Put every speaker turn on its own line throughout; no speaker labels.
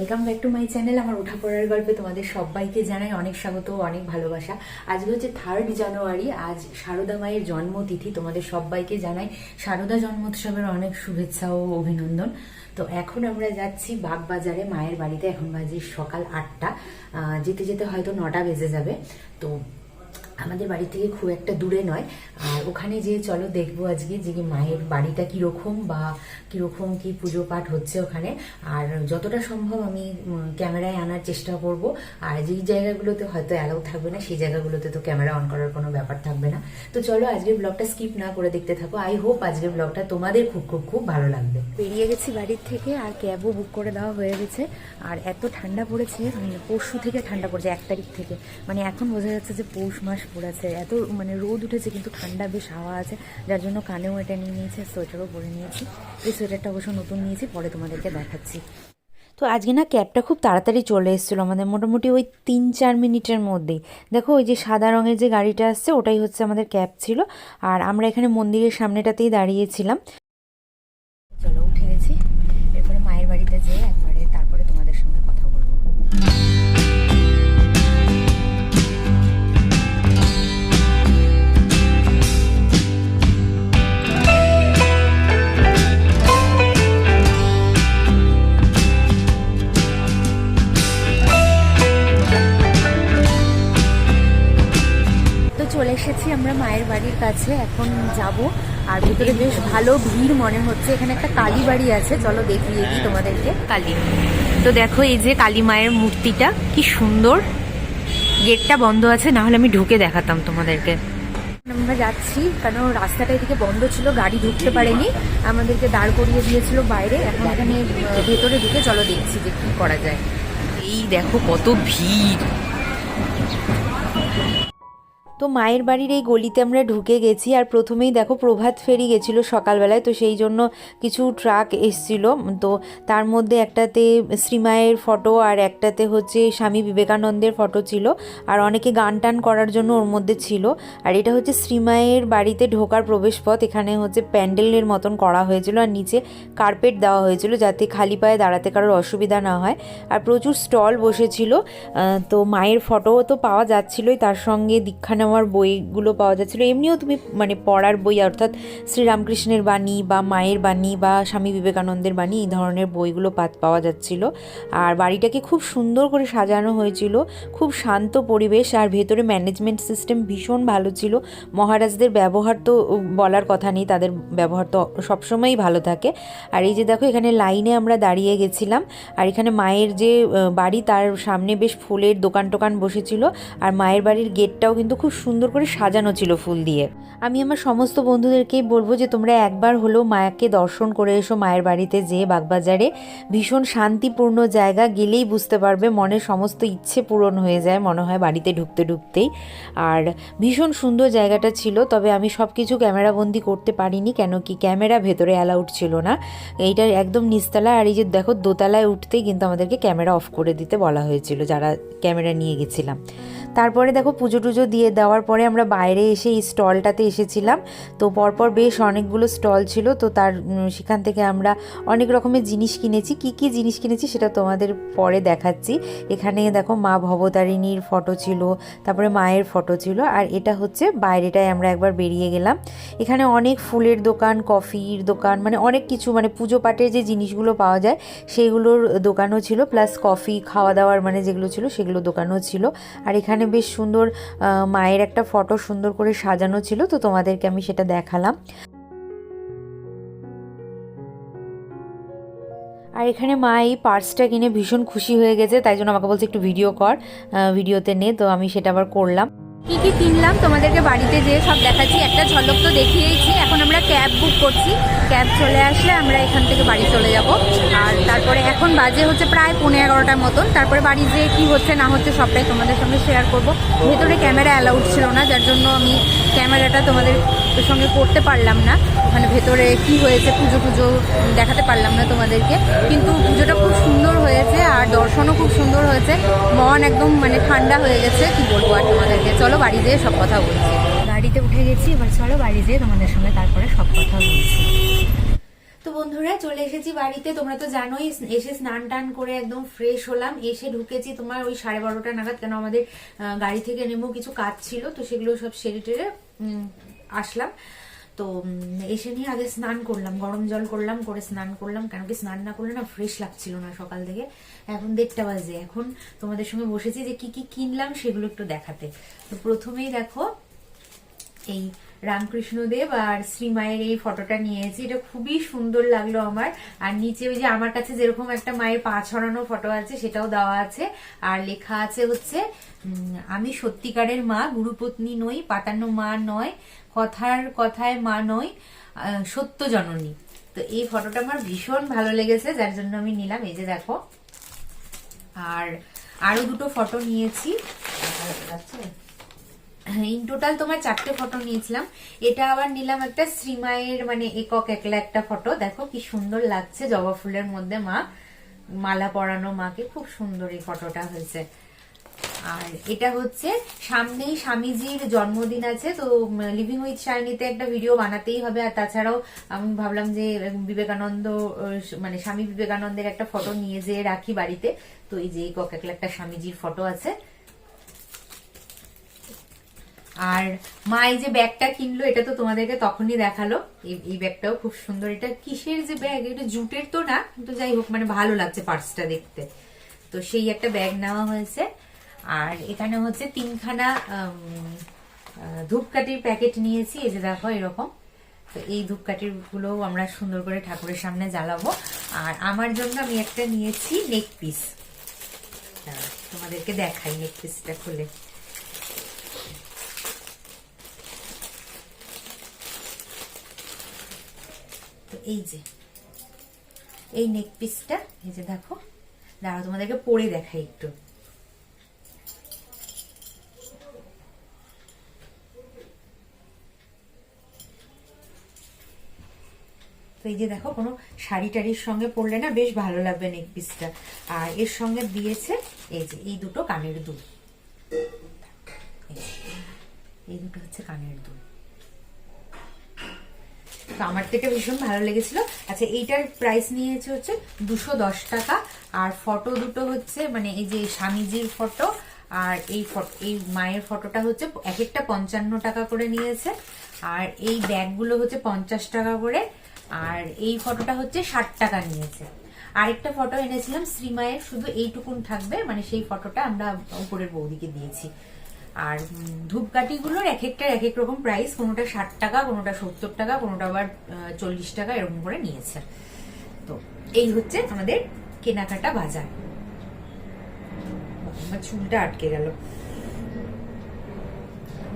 Welcome back to my channel. আমার ওঠা পড়ার গল্পে তোমাদের সবাইকে জানাই অনেক স্বাগত, অনেক ভালোবাসা। আজকে হচ্ছে 3 জানুয়ারি, আজ শারদা মায়ের জন্মতিথি। তোমাদের সবাইকে জানাই শারদা জন্মোৎসবের অনেক শুভেচ্ছা ও অভিনন্দন। তো এখন আমরা যাচ্ছি বাগবাজারে মায়ের বাড়িতে। এখন বাজে সকাল 8টা, যেতে যেতে হয়তো 9টা বেজে যাবে। তো আমাদের বাড়ি থেকে খুব একটা দূরে নয়, আর ওখানে যে চলো দেখবো আজকে যে মায়ের বাড়িটা কীরকম বা কীরকম কি পুজো পাঠ হচ্ছে ওখানে। আর যতটা সম্ভব আমি ক্যামেরায় আনার চেষ্টা করব। আর যেই জায়গাগুলোতে হয়তো অ্যালাউ থাকবে না সেই জায়গাগুলোতে তো ক্যামেরা অন করার কোনো ব্যাপার থাকবে না। তো চলো আজকের ব্লগটা স্কিপ না করে দেখতে থাকো। আই হোপ আজকের ব্লগটা তোমাদের খুব খুব খুব ভালো লাগবে। বেরিয়ে গেছি বাড়ির থেকে, আর ক্যাবও বুক করে দেওয়া হয়ে গেছে। আর এত ঠান্ডা পড়েছে, পরশু থেকে ঠান্ডা পড়েছে, 1 তারিখ থেকে। মানে এখন বোঝা যাচ্ছে যে পৌষ মাস পড়েছে। এত রোদ উঠেছে কিন্তু ঠান্ডা বেশ হাওয়া আছে, যার জন্য কানেও এটা নিয়ে নিয়েছি, সোয়েটারও পরে নিয়েছি। এই সোয়েটারটা অবশ্য নতুন নিয়েছি, পরে তোমাদেরকে দেখাচ্ছি। তো আজকে না ক্যাবটা খুব তাড়াতাড়ি চলে এসেছিলো আমাদের, মোটামুটি ওই 3-4 মিনিটের মধ্যেই। দেখো ওই যে সাদা রঙের যে গাড়িটা আসছে ওটাই হচ্ছে আমাদের ক্যাব ছিল। আর আমরা এখানে মন্দিরের সামনেটাতেই দাঁড়িয়েছিলাম। চলো উঠে গেছি, এরপরে মায়ের বাড়িতে যেয়ে একবারে তারপরে তোমাদের সঙ্গে কথা বলবো। চলে এসেছি আমরা মায়ের বাড়ির কাছে, এখন যাব। আর ভিতরে বেশ ভালো ভিড় মনে হচ্ছে। এখানে একটা কালী বাড়ি আছে, চলো দেখিয়ে দিই তোমাদেরকে। কালী, তো দেখো এই যে কালী মায়ের মূর্তিটা কি সুন্দর। গেটটা বন্ধ আছে, না হলে আমি ঢুকে দেখাতাম তোমাদেরকে। আমরা যাচ্ছি কারণ রাস্তাটা এদিকে বন্ধ ছিল, গাড়ি ঢুকতে পারেনি, আমাদেরকে দাঁড় করিয়ে দিয়েছিল বাইরে। এখন এখানে ভেতরে ঢুকে চলো দেখছি যে কি করা যায়। এই দেখো কত ভিড়। তো মায়ের বাড়ির এই গলিতে আমরা ঢুকে গেছি। আর প্রথমেই দেখো প্রভাত ফেরি গেছিলো সকালবেলায়, তো সেই জন্য কিছু ট্রাক এসছিল। তো তার মধ্যে একটাতে শ্রীমায়ের ফটো আর একটাতে হচ্ছে স্বামী বিবেকানন্দের ফটো ছিল। আর অনেকে গান টান করার জন্য ওর মধ্যে ছিল। আর এটা হচ্ছে শ্রীমায়ের বাড়িতে ঢোকার প্রবেশপথ। এখানে হচ্ছে প্যান্ডেলের মতন করা হয়েছিল, আর নিচে কার্পেট দেওয়া হয়েছিল যাতে খালি পায়ে দাঁড়াতে কারোর অসুবিধা না হয়। আর প্রচুর স্টল বসেছিল। তো মায়ের ফটোও তো পাওয়া যাচ্ছিলোই, তার সঙ্গে দীক্ষা আমার বইগুলো পাওয়া যাচ্ছিলো। এমনিও তুমি পড়ার বই, অর্থাৎ শ্রীরামকৃষ্ণের বাণী বা মায়ের বাণী বা স্বামী বিবেকানন্দের বাণী, এই ধরনের বইগুলো পাওয়া যাচ্ছিল। আর বাড়িটাকে খুব সুন্দর করে সাজানো হয়েছিল, খুব শান্ত পরিবেশ। আর ভেতরে ম্যানেজমেন্ট সিস্টেম ভীষণ ভালো ছিল। মহারাজদের ব্যবহার তো বলার কথা নেই, তাদের ব্যবহার তো সবসময়ই ভালো থাকে। আর এই যে দেখো এখানে লাইনে আমরা দাঁড়িয়ে গেছিলাম। আর এখানে মায়ের যে বাড়ি তার সামনে বেশ ফুলের দোকান টোকান বসেছিল। আর মায়ের বাড়ির গেটটাও কিন্তু খুব সুন্দর করে সাজানো ছিল ফুল দিয়ে। আমি আমার সমস্ত বন্ধুদেরকেই বলবো যে তোমরা একবার হলেও মায়াকে দর্শন করে এসো মায়ের বাড়িতে যেয়ে বাগবাজারে। ভীষণ শান্তিপূর্ণ জায়গা, গেলেই বুঝতে পারবে মনের সমস্ত ইচ্ছে পূরণ হয়ে যায় মনে হয় বাড়িতে ঢুকতে ঢুকতেই। আর ভীষণ সুন্দর জায়গাটা ছিল, তবে আমি সব কিছু ক্যামেরাবন্দি করতে পারিনি, কেন কি ক্যামেরা ভেতরে অ্যালাউড ছিল না। এইটা একদম নিচতলা। আর এই যে দেখো দোতলায় উঠতেই কিন্তু আমাদেরকে ক্যামেরা অফ করে দিতে বলা হয়েছিল যারা ক্যামেরা নিয়ে গেছিলাম। তারপরে দেখো পুজো টুজো দিয়ে দেওয়ার পরে আমরা বাইরে এসে এই স্টলটাতে এসেছিলাম। তো পরপর বেশ অনেকগুলো স্টল ছিল, তো সেখান থেকে আমরা অনেক রকমের জিনিস কিনেছি। কি জিনিস কিনেছি সেটা তোমাদের পরে দেখাচ্ছি। এখানে দেখো মা ভবতারিণীর ফটো ছিল, তারপরে মায়ের ফটো ছিল। আর এটা হচ্ছে বাইরেটায় আমরা একবার বেরিয়ে গেলাম। এখানে অনেক ফুলের দোকান, কফির দোকান, অনেক কিছু পুজো পাঠের যে জিনিসগুলো পাওয়া যায় সেগুলোর দোকানও ছিল, প্লাস কফি খাওয়া দাওয়ার যেগুলো ছিল সেগুলো দোকানও ছিল। আর এখানে বেশ সুন্দর মায়ের একটা ফটো সুন্দর করে সাজানো ছিল, তো তোমাদেরকে আমি সেটা দেখালাম। আর এখানে মা এই পার্সটা কিনে ভীষণ খুশি হয়ে গেছে, তাই জন্য আমাকে বলছে একটু ভিডিও কর, ভিডিওতে নে। তো আমি সেটা আবার করলাম। কি কি কিনলাম তোমাদেরকে বাড়িতে যেয়ে সব দেখাচ্ছি। একটা ঝলক তো দেখিয়েছি। এখন আমরা ক্যাব বুক করছি, ক্যাব চলে আসলে আমরা এখান থেকে বাড়ি চলে যাব। আর তারপরে এখন বাজে হচ্ছে প্রায় 11:15টার মতন। তারপরে বাড়ি যেয়ে কী হচ্ছে না হচ্ছে সবটাই তোমাদের সঙ্গে শেয়ার করব। ভেতরে ক্যামেরা অ্যালাউড ছিল না, যার জন্য আমি ক্যামেরাটা তোমাদের সঙ্গে করতে পারলাম না। ওখানে ভেতরে কি হয়েছে পুজো দেখাতে পারলাম না তোমাদেরকে, কিন্তু পুজোটা খুব সুন্দর হয়েছে আর দর্শনও খুব সুন্দর হয়েছে। মন একদম ঠান্ডা হয়ে গেছে, কি বলবো আর তোমাদেরকে। চলো বাড়ি যেয়ে সব কথা বলছি। গাড়িতে উঠে গেছি, এবার চলো বাড়ি যেয়ে তোমাদের সঙ্গে তারপরে সব কথা বলছি। তো বন্ধুরা চলে এসেছি বাড়িতে, তোমরা তো জানোই। এসে স্নান টান করে একদম ফ্রেশ হলাম, এসে ঢুকেছি তোমার ওই 12:30টা নাগাদ, কেন আমাদের গাড়ি থেকে নেমো কিছু কাজ ছিল, তো সেগুলো সব সেরে টেরে আসলাম। তো এসে নিয়ে আগে স্নান করলাম, গরম জল করলাম, করে স্নান করলাম, কেন কি স্নান না করলে না ফ্রেশ লাগছিল না সকাল থেকে। এখন 1:30টা বাজে, এখন তোমাদের সঙ্গে বসেছি যে কি কি কিনলাম সেগুলো একটু দেখাতে। তো প্রথমেই দেখো এই রামকৃষ্ণদেব আর শ্রীমায়ের এই ফটোটা নিয়েছি, এটা খুবই সুন্দর লাগলো আমার। আর নিচে ওই যে আমার কাছে যেরকম একটা মায়ের পা ছড়ানো ফটো আছে সেটাও দেওয়া আছে, আর লেখা আছে হচ্ছে আমি সত্যিকারের মা, গুরুপত্নী নই, পাতানো মা নয়, কথার কথায় মা নয়, সত্য জননী। তো এই ফটোটা আমার ভীষণ ভালো লেগেছে, যার জন্য আমি নিলাম। এই যে দেখো, আর আরো দুটো ফটো নিয়েছি, ইন টোটাল তোমার 4টে ফটো নিয়েছিলাম। এটা আবার নিলাম একটা শ্রীমায়ের মানে একক একলা একটা ফটো, দেখো কি সুন্দর লাগছে, জবা ফুলের মধ্যে মা, মালা পরানো মাকে, খুব সুন্দর এই ফটোটা হয়েছে। আর এটা হচ্ছে সামনেই স্বামীজির জন্মদিন আছে, তো লিভিং উইথ শাইনিতে একটা ভিডিও বানাতেই হবে। আর তাছাড়াও আমি ভাবলাম যে বিবেকানন্দ মানে স্বামী বিবেকানন্দের একটা ফটো নিয়ে যেয়ে রাখি বাড়িতে। তো এই যে একক একলা একটা স্বামীজির ফটো আছে। আর মা এই যে ব্যাগটা কিনলো, এটা তো তোমাদেরকে তখনই দেখালো। এই ব্যাগটাও খুব সুন্দর। এটা কিসের যে ব্যাগ, এটা জুটের তো না, কিন্তু যাই হোক মানে ভালো লাগছে পার্সটা দেখতে, তো সেই একটা ব্যাগ নেওয়া হয়েছে। আর এখানে হচ্ছে 3খানা ধূপকাঠির প্যাকেট নিয়েছি, এই যে দেখো এরকম। তো এই ধূপকাঠির গুলো আমরা সুন্দর করে ঠাকুরের সামনে জ্বালাবো। আর আমার জন্য আমি একটা নিয়েছি নেক পিস, তোমাদেরকে দেখাই নেক পিসটা খুলে। তো এই যে এই নেক পিসটা, এই যে দেখো, দাঁড়াও তোমাদেরকে পরে দেখাই একটু। তো এই যে দেখো, কোনো শাড়ি টাড়ির সঙ্গে পরলে না বেশ ভালো লাগবে নেক পিসটা। আর এর সঙ্গে দিয়েছে এই যে এই দুটো কানের দুল, এই দুটো হচ্ছে কানের দুল। তো আমার থেকে ভীষণ ভালো লেগেছিল। আচ্ছা, এইটার প্রাইস নিয়েছে হচ্ছে 210 টাকা। আর ফটো দুটো হচ্ছে মানে এই যে স্বামীজির ফটো আর এই মায়ের ফটোটা হচ্ছে এক একটা 55 টাকা করে নিয়েছে। আর এই ব্যাগগুলো হচ্ছে 50 টাকা করে। আর এই ফটোটা হচ্ছে 60 টাকা নিয়েছে। আরেকটা ফটো এনেছিলাম শ্রীমায়ের, শুধু এইটুকুন থাকবে, মানে সেই ফটোটা আমরা উপরের বৌদিকে দিয়েছি। আর ধূপকাঠিগুলোর এক একটার এক এক রকম প্রাইস, কোনোটা 60 টাকা, কোনোটা 70 টাকা, কোনোটা আবার 40 টাকা, এরকম করে নিয়েছে। তো এই হচ্ছে আমাদের কেনাকাটা বাজার। আমার চুলটা আটকে গেল,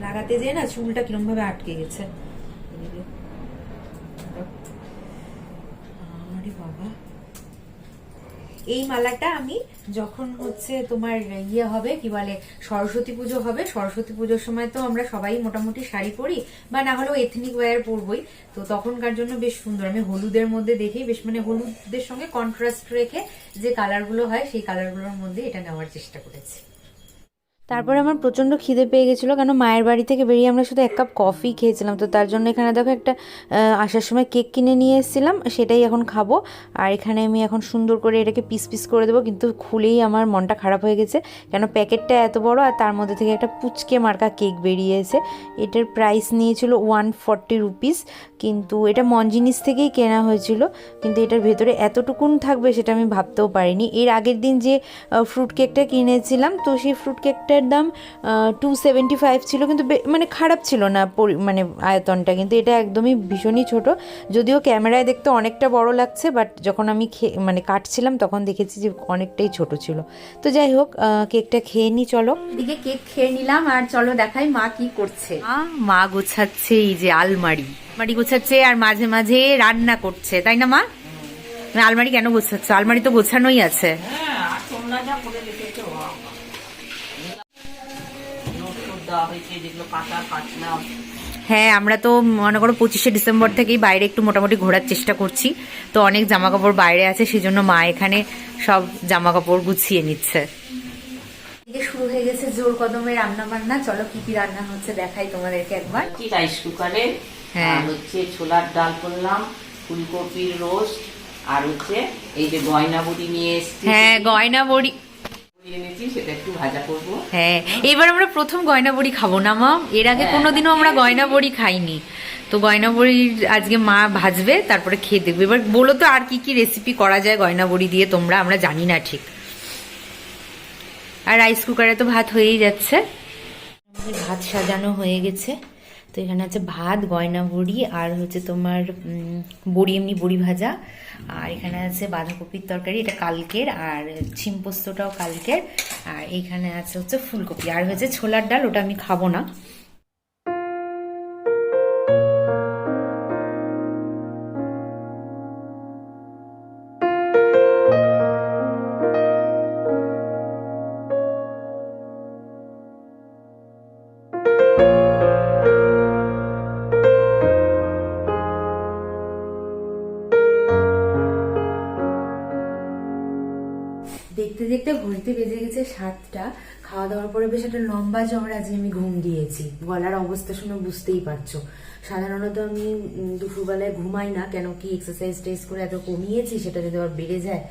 লাগাতে যেয়ে না চুলটা কিরম ভাবে আটকে গেছে। আরে বাবা, এই মালাটা আমি যখন হচ্ছে তোমার ইয়ে হবে, কি বলে, সরস্বতী পুজো হবে, সরস্বতী পুজোর সময় তো আমরা সবাই মোটামুটি শাড়ি পরি, বা না হলেও এথনিক ওয়্যার পরবই, তো তখনকার জন্য বেশ সুন্দর। আমি হলুদের মধ্যে দেখি বেশ, মানে হলুদের সঙ্গে কন্ট্রাস্ট রেখে যে কালারগুলো হয় সেই কালারগুলোর মধ্যে এটা নেওয়ার চেষ্টা করেছি। তারপরে আমার প্রচণ্ড খিদে পেয়ে গেছিলো, কেন মায়ের বাড়ি থেকে বেরিয়ে আমরা শুধু 1 কাপ কফি খেয়েছিলাম। তো তার জন্য এখানে দেখো একটা আসার সময় কেক কিনে নিয়ে এসেছিলাম, সেটাই এখন খাবো। আর এখানে আমি এখন সুন্দর করে এটাকে পিস পিস করে দেবো, কিন্তু খুলেই আমার মনটা খারাপ হয়ে গেছে, কেন প্যাকেটটা এত বড় আর তার মধ্যে থেকে একটা পুচকে মার্কা কেক বেরিয়েছে। এটার প্রাইস নিয়েছিল 140 রুপিস, কিন্তু এটা মনজিনিস থেকেই কেনা হয়েছিল, কিন্তু এটার ভেতরে এতটুকুন থাকবে সেটা আমি ভাবতেও পারিনি। এর আগের দিন যে ফ্রুট কেকটা কিনেছিলাম, তো সেই ফ্রুট কেকটার দাম 275 ছিল, কিন্তু মানে খারাপ ছিল না মানে আয়তনটা, কিন্তু এটা একদমই ভীষণই ছোট। যদিও ক্যামেরায় দেখতে অনেকটা বড় লাগছে, বাট যখন আমি মানে কাটছিলাম তখন দেখেছি যে অনেকটাই ছোট ছিল। তো যাই হোক, কেকটা খেয়ে নি, চলো। এদিকে কেক খেয়ে নিলাম, আর চলো দেখাই মা কি করছে। মা গোছাচ্ছে এই যে আলমারি গোছাচ্ছে, আর মাঝে মাঝে রান্না করছে, তাই না মা? আলমারি কেন গোছাচ্ছে? আলমারি তো গোছানোই আছে। হ্যাঁ, আমরা তো মনে করো 25শে ডিসেম্বর থেকেই বাইরে একটু মোটামুটি ঘোরার চেষ্টা করছি। তো অনেক জামা কাপড় বাইরে আছে, সেজন্য মা এখানে সব জামা কাপড় গুছিয়ে নিচ্ছে। শুরু হয়ে গেছে জোর কদমে রান্না বান্না। চলো কি কি রান্না হচ্ছে দেখাই তোমাদেরকে একবার।
রাইস কুকারে হচ্ছে ছোলার ডাল করলাম, ফুলকপির রোস্ট, আর হচ্ছে এই যে গয়না বড়ি নিয়ে এসেছি।
হ্যাঁ, গয়না বড়ি
এনেছি, সেটা একটু ভাজা করবো।
হ্যাঁ, এবার আমরা প্রথম গয়না বড়ি খাবো না মা, এর আগে কোনোদিনও আমরা গয়না বড়ি খাইনি। তো গয়না বড়ি আজকে মা ভাজবে, তারপরে খেয়ে দেখবে। এবার বলো তো আর কি কি রেসিপি করা যায় গয়না বড়ি দিয়ে, আমরা জানি না ঠিক। আর রাইস কুকারে তো ভাত হয়েই যাচ্ছে, ভাত সাজানো হয়ে গেছে। তো এখানে আছে ভাত, গয়না বড়ি, আর হচ্ছে তোমার বড়ি, এমনি বড়ি ভাজা। আর এখানে আছে বাঁধাকপির তরকারি, এটা কালকের, আর শিম পোস্তটাও কালকের। আর এইখানে আছে হচ্ছে ফুলকপি, আর হচ্ছে ছোলার ডাল, ওটা আমি খাবো না। দেখতে দেখতে ঘড়িতে বেজে গেছে 7টা। খাওয়া দাওয়ার পরে বেশ একটা লম্বা ঝড় আজকে আমি ঘুম দিয়েছি। গলার অবস্থা শুনে বুঝতেই পারছো। সাধারণত আমি দুপুরবেলায় ঘুমাই না, কেন কি এক্সারসাইজ টেস্ট করে এত কমিয়েছি, সেটা যদি আবার বেড়ে যায়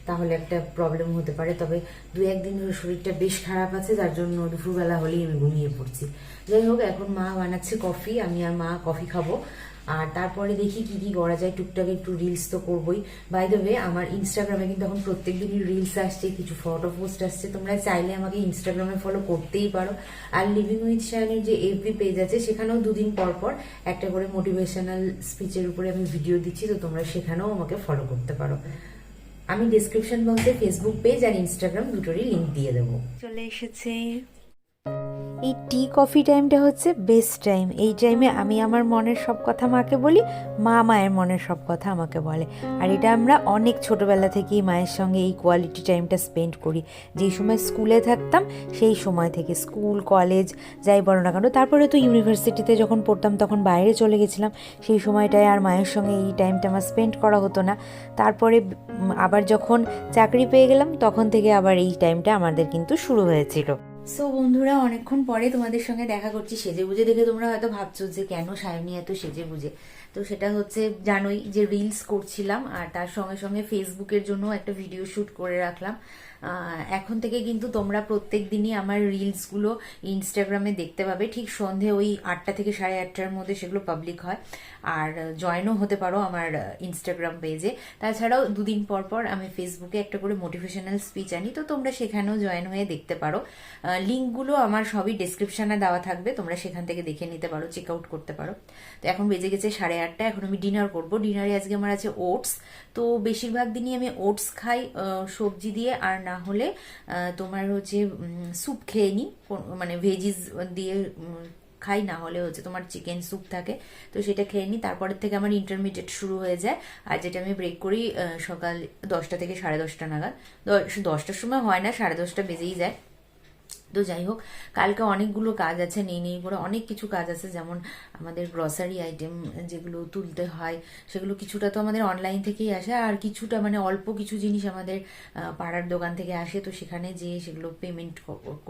তাহলে একটা প্রবলেম হতে পারে। তবে 2-1 দিন ধরে শরীরটা বেশ খারাপ আছে, যার জন্য দুপুরবেলা হলেই আমি ঘুমিয়ে পড়ছি। যাই হোক, এখন মা বানাচ্ছে কফি, আমি আর মা কফি খাবো। আর তারপরে দেখি কি কি করা যায়, টুকটাক একটু রিলস তো করবোই। বাই দ্য ওয়ে, আমার ইনস্টাগ্রামে কিন্তু এখন প্রত্যেক দিনই রিলস আসছে, কিছু ফটো পোস্ট আসছে। তোমরা চাইলে আমাকে ইনস্টাগ্রামে ফলো করতেই পারো। আর লিভিং উইথ শায়নির যে এফবি পেজ আছে, সেখানেও 2 দিন পর পর একটা করে মোটিভেশনাল স্পিচের উপরে আমি ভিডিও দিচ্ছি, তো তোমরা সেখানেও আমাকে ফলো করতে পারো। আমি ডিসক্রিপশন বক্সে ফেসবুক পেজ আর ইনস্টাগ্রাম দুটোরই লিঙ্ক দিয়ে দেবো। চলে এসেছে এই টি কফি টাইমটা, হচ্ছে বেস্ট টাইম। এই টাইমে আমি আমার মনের সব কথা মাকে বলি, মা মায়ের মনের সব কথা আমাকে বলে। আর এটা আমরা অনেক ছোটবেলা থেকেই মায়ের সঙ্গে এই কোয়ালিটি টাইমটা স্পেন্ড করি। যেই সময় স্কুলে থাকতাম সেই সময় থেকে, স্কুল কলেজ যাই বলো না কেন, তারপরে তো ইউনিভার্সিটিতে যখন পড়তাম তখন বাইরে চলে গেছিলাম, সেই সময়টায় আর মায়ের সঙ্গে এই টাইমটা আমার স্পেন্ড করা হতো না। তারপরে আবার যখন চাকরি পেয়ে গেলাম, তখন থেকে আবার এই টাইমটা আমাদের কিন্তু শুরু হয়েছিল। সো বন্ধুরা, অনেকক্ষণ পরে তোমাদের সঙ্গে দেখা করছি সেজে বুঝে। দেখে তোমরা হয়তো ভাবছো যে কেন সায়নী এত সেজে বুঝে। তো সেটা হচ্ছে, জানোই যে রিলস করছিলাম, আর তার সঙ্গে সঙ্গে ফেসবুকের জন্য একটা ভিডিও শ্যুট করে রাখলাম। এখন থেকে কিন্তু তোমরা প্রত্যেক দিনই আমার রিলসগুলো ইনস্টাগ্রামে দেখতে পাবে। ঠিক সন্ধে ওই 8টা থেকে 8:30টার মধ্যে সেগুলো পাবলিক হয়। আর জয়েনও হতে পারো আমার ইনস্টাগ্রাম পেজে। তাছাড়াও 2 দিন পর পর আমি ফেসবুকে একটা করে মোটিভেশনাল স্পিচ আনি, তো তোমরা সেখানেও জয়েন হয়ে দেখতে পারো। লিঙ্কগুলো আমার সবই ডেসক্রিপশনে দেওয়া থাকবে, তোমরা সেখান থেকে দেখে নিতে পারো, চেক আউট করতে পারো। তো এখন বেজে গেছে 8:30, এখন আমি ডিনার করবো। ডিনারে আজকে আমার আছে ওটস। তো বেশিরভাগ দিনই আমি ওটস খাই সবজি দিয়ে, আর না হলে তোমার হচ্ছে স্যুপ খেয়ে নিই, মানে ভেজিস দিয়ে খাই, না হলে হচ্ছে তোমার চিকেন স্যুপ থাকে, তো সেটা খেয়ে নিই। তারপরের থেকে আমার ইন্টারমিডিয়েট শুরু হয়ে যায়, আর যেটা আমি ব্রেক করি সকাল 10টা থেকে 10:30 নাগাদ। 10টার সময় হয় না, 10:30 বেজেই যায়। তো যাই হোক, কালকে অনেকগুলো কাজ আছে, নেই করে অনেক কিছু কাজ আছে। যেমন আমাদের গ্রসারি আইটেম যেগুলো তুলতে হয়, সেগুলো কিছুটা তো আমাদের অনলাইন থেকেই আসে, আর কিছুটা মানে অল্প কিছু জিনিস আমাদের পাড়ার দোকান থেকে আসে, তো সেখানে যে সেগুলো পেমেন্ট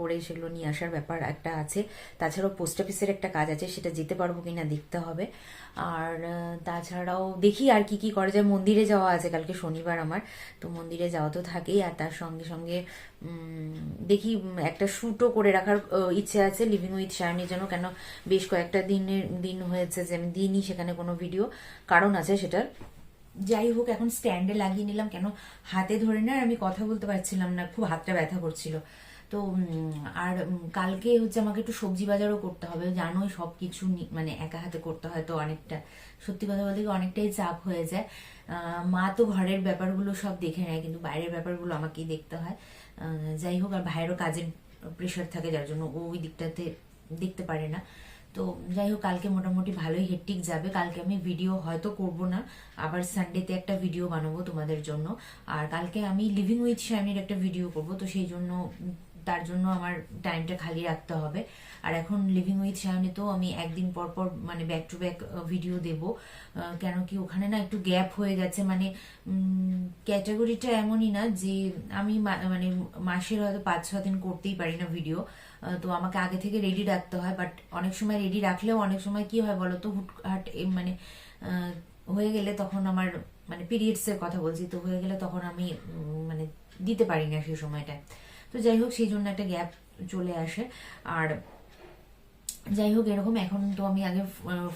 করে সেগুলো নিয়ে আসার ব্যাপার একটা আছে। তাছাড়াও পোস্ট অফিসের একটা কাজ আছে, সেটা যেতে পারবো কিনা দেখতে হবে। আর তাছাড়াও দেখি আর কি কি করা যায়। মন্দিরে যাওয়া আছে কালকে শনিবার আমার, তো মন্দিরে যাওয়া তো থাকেই। আর তার সঙ্গে সঙ্গে দেখি একটা শ্যুটও করে রাখার ইচ্ছে আছে লিভিং উইথ শায়নির জন্য, কেন বেশ কয়েকটা দিন হয়েছে যে আমি দিইনি সেখানে কোনো ভিডিও, কারণ আছে সেটার। যাই হোক, এখন স্ট্যান্ডে লাগিয়ে নিলাম, কেন হাতে ধরে না আমি কথা বলতে পারছিলাম না, খুব হাতটা ব্যথা করছিল। তো আর কালকে হচ্ছে আমাকে একটু সবজি বাজারও করতে হবে, জানোই সব কিছু মানে একা হাতে করতে হয়, তো অনেকটা, সত্যি কথা বলতে অনেকটাই চাপ হয়ে যায়। মা তো ঘরের ব্যাপারগুলো সব দেখে নেয়, কিন্তু বাইরের ব্যাপারগুলো আমাকেই দেখতে হয়। যাই হোক, আর ভাইয়েরও কাজের প্রেশার থাকে, যার জন্য ও ওই দিকটাতে দেখতে পারে না। তো যাই হোক, কালকে মোটামুটি ভালোই হেক্টিক যাবে। কালকে আমি ভিডিও হয়তো করব না, আবার সানডেতে একটা ভিডিও বানাবো তোমাদের জন্য। আর কালকে আমি লিভিং উইথ শায়নির একটা ভিডিও করব, তো সেই জন্য তার জন্য আমার টাইমটা খালি রাখতে হবে। আর এখন লিভিং উইথ শায়নি তো আমি একদিন পর পর মানে ব্যাক টু ব্যাক ভিডিও দেব, কেন কি ওখানে না একটু গ্যাপ হয়ে গেছে। মানে ক্যাটাগরিটা এমনই না যে আমি মানে মাসের হয়তো 5-6 দিন করতেই পারি না ভিডিও, তো আমাকে আগে থেকে রেডি রাখতে হয়। বাট অনেক সময় রেডি রাখলেও অনেক সময় কি হয় বলো তো, হুটহাট মানে হয়ে গেলে তখন আমার মানে পিরিয়ডসের কথা বলছি, তো হয়ে গেলে তখন আমি মানে দিতে পারি না সেই সময়টায়। তো যাই হোক সেই জন্য একটা গ্যাপ চলে আসে। আর যাই হোক এরকম, এখন তো আমি আগে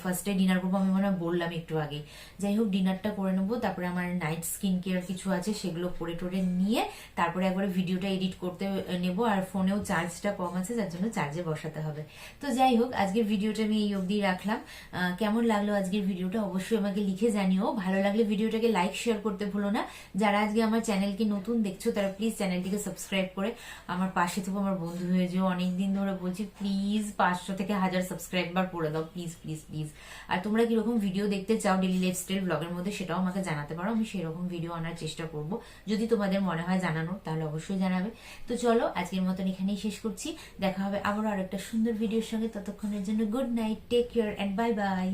ফার্স্টে ডিনার করবো, আমি মনে হয় বললাম একটু আগে। যাই হোক ডিনারটা করে নেবো, তারপরে আমার নাইট স্কিন কেয়ার কিছু আছে সেগুলো করে টোরে নিয়ে তারপরে একবারে ভিডিওটা এডিট করতে নেবো। আর ফোনেও চার্জটা কম আছে, যার জন্য চার্জে বসাতে হবে। তো যাই হোক আজকের ভিডিওটা আমি এই অবধি রাখলাম। কেমন লাগলো আজকের ভিডিওটা অবশ্যই আমাকে লিখে জানিও। ভালো লাগলে ভিডিওটাকে লাইক শেয়ার করতে ভুলো না। যারা আজকে আমার চ্যানেলকে নতুন দেখছো তারা প্লিজ চ্যানেলটিকে সাবস্ক্রাইব করে আমার পাশে থেকে আমার বন্ধু হয়ে যেও। অনেকদিন ধরে বলছি প্লিজ 500 থেকে 1000 সাবস্ক্রাইবার করে দাও প্লিজ প্লিজ প্লিজ। আর তোমরা কিরকম ভিডিও দেখতে চাও ডেইলি লাইফস্টাইল ব্লগের মধ্যে সেটাও আমাকে জানাতে পারো, আমি সেরকম ভিডিও আনার চেষ্টা করব। যদি তোমাদের মনে হয় জানানো তাহলে অবশ্যই জানাবে। তো চলো আজকের মতন এখানেই শেষ করছি, দেখা হবে আবারও আরেকটা সুন্দর ভিডিওর সঙ্গে। ততক্ষণের জন্য good night, take care and bye by.